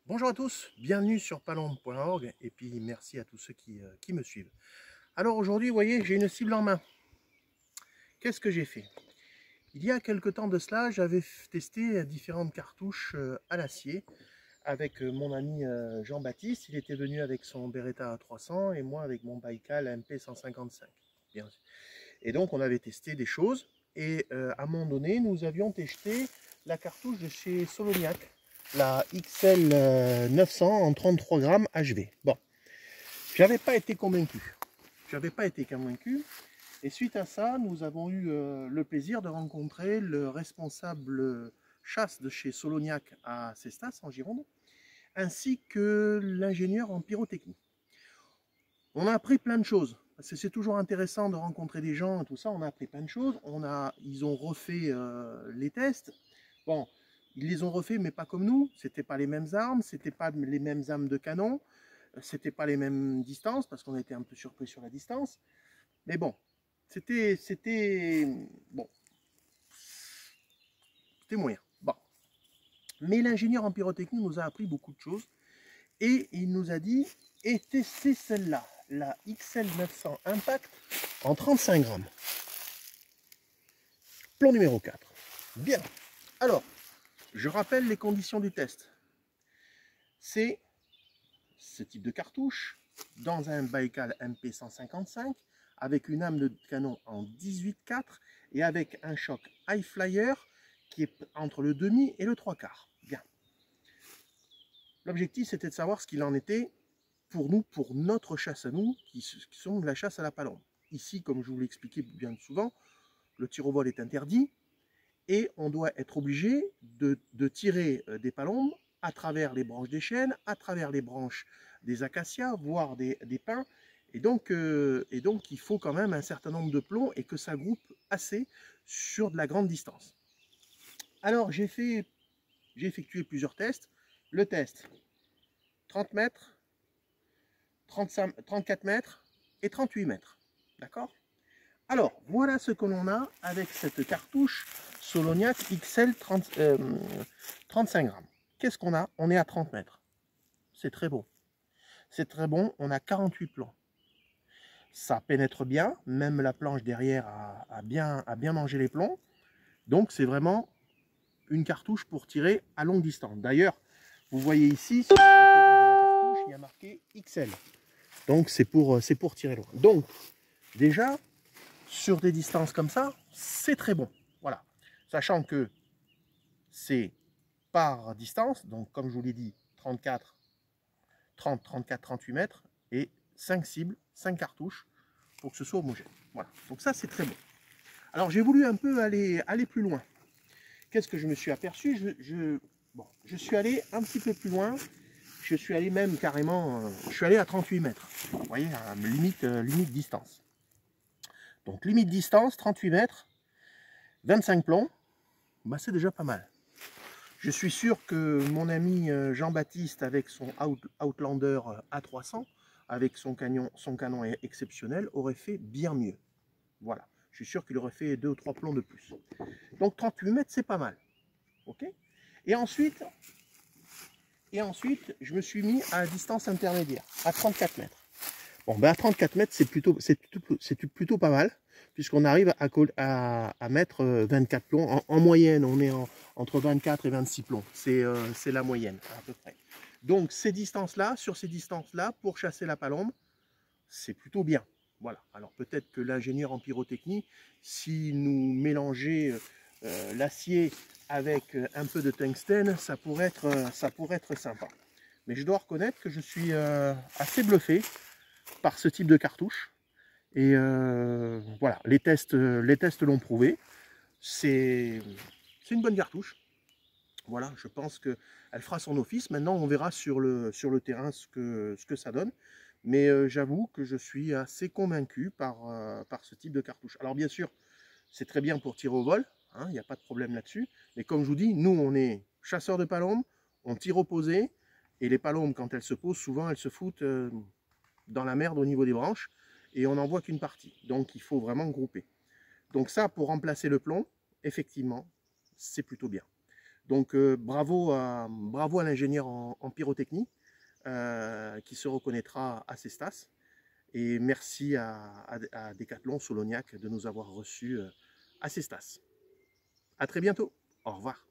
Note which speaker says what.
Speaker 1: Bonjour à tous, bienvenue sur palombe.org et puis merci à tous ceux qui me suivent. Alors aujourd'hui, vous voyez, j'ai une cible en main. Qu'est-ce que j'ai fait? Il y a quelque temps de cela, j'avais testé différentes cartouches à l'acier avec mon ami Jean-Baptiste. Il était venu avec son Beretta 300 et moi avec mon Baikal MP155. Bien. Et donc on avait testé des choses et à un moment donné, nous avions testé la cartouche de chez Soloniac, la XL 900 en 33 grammes HV. Bon, j'avais pas été convaincu. Et suite à ça, nous avons eu le plaisir de rencontrer le responsable chasse de chez Soloniac à Cestas, en Gironde, ainsi que l'ingénieur en pyrotechnie. On a appris plein de choses. C'est toujours intéressant de rencontrer des gens et tout ça. On a appris plein de choses. Ils ont refait les tests. Bon, ils les ont refaits, mais pas comme nous. C'était pas les mêmes armes, c'était pas les mêmes armes de canon, c'était pas les mêmes distances parce qu'on était un peu surpris sur la distance. Mais bon, c'était moyen. Bon, mais l'ingénieur en pyrotechnie nous a appris beaucoup de choses et il nous a dit et testez celle-là, la XL 900 Impact en 35 grammes. Plomb numéro 4. Bien. Alors, je rappelle les conditions du test. C'est ce type de cartouche dans un Baikal MP155 avec une âme de canon en 18-4 et avec un choc high flyer qui est entre le demi et le 3/4. Bien. L'objectif c'était de savoir ce qu'il en était pour nous, pour notre chasse à nous, qui sont de la chasse à la palombe. Ici, comme je vous l'ai expliqué bien souvent, le tir au vol est interdit et on doit être obligé de tirer des palombes à travers les branches des chênes, à travers les branches des acacias, voire des pins. Et donc, il faut quand même un certain nombre de plombs et que ça groupe assez sur de la grande distance. Alors, j'ai effectué plusieurs tests. Le test 30 mètres, 34 mètres et 38 mètres. D'accord? Alors, voilà ce que l'on a avec cette cartouche Soloniac XL 35 grammes. Qu'est-ce qu'on a? On est à 30 mètres. C'est très beau. C'est très bon, on a 48 plombs. Ça pénètre bien, même la planche derrière a bien mangé les plombs. Donc c'est vraiment une cartouche pour tirer à longue distance. D'ailleurs, vous voyez ici, sur la cartouche, il y a marqué XL. Donc c'est pour tirer loin. Donc, déjà, sur des distances comme ça, c'est très bon. Voilà. Sachant que c'est par distance, donc comme je vous l'ai dit, 34, 30, 34, 38 mètres et 5 cibles, 5 cartouches pour que ce soit homogène. Voilà. Donc ça, c'est très bon. Alors j'ai voulu un peu aller plus loin. Qu'est-ce que je me suis aperçu? Je suis allé un petit peu plus loin. Je suis allé même carrément, je suis allé à 38 mètres. Vous voyez, limite distance. Donc limite distance, 38 mètres, 25 plombs, bah, c'est déjà pas mal. Je suis sûr que mon ami Jean-Baptiste avec son Outlander A300, avec son canon exceptionnel, aurait fait bien mieux. Voilà, je suis sûr qu'il aurait fait 2 ou 3 plombs de plus. Donc 38 mètres, c'est pas mal. Ok. Et ensuite, je me suis mis à distance intermédiaire, à 34 mètres. Bon, ben à 34 mètres, c'est plutôt pas mal, puisqu'on arrive à mettre 24 plombs. En moyenne, on est entre 24 et 26 plombs. C'est la moyenne, à peu près. Donc, ces distances-là, sur ces distances-là, pour chasser la palombe, c'est plutôt bien. Voilà. Alors, peut-être que l'ingénieur en pyrotechnie, si nous mélangeait l'acier avec un peu de tungstène, ça pourrait être sympa. Mais je dois reconnaître que je suis assez bluffé par ce type de cartouche. Et voilà, les tests l'ont prouvé. C'est une bonne cartouche. Voilà, je pense qu'elle fera son office. Maintenant, on verra sur le terrain ce que ça donne. Mais j'avoue que je suis assez convaincu par ce type de cartouche. Alors bien sûr, c'est très bien pour tirer au vol, hein, il n'y a pas de problème là-dessus. Mais comme je vous dis, nous, on est chasseurs de palombes, on tire au posé. Et les palombes, quand elles se posent, souvent, elles se foutent dans la merde au niveau des branches. Et on n'en voit qu'une partie. Donc, il faut vraiment grouper. Donc ça, pour remplacer le plomb, effectivement, c'est plutôt bien. Donc bravo à l'ingénieur en pyrotechnie qui se reconnaîtra à Cestas. Et merci à Decathlon Solognac de nous avoir reçus à Cestas. À très bientôt. Au revoir.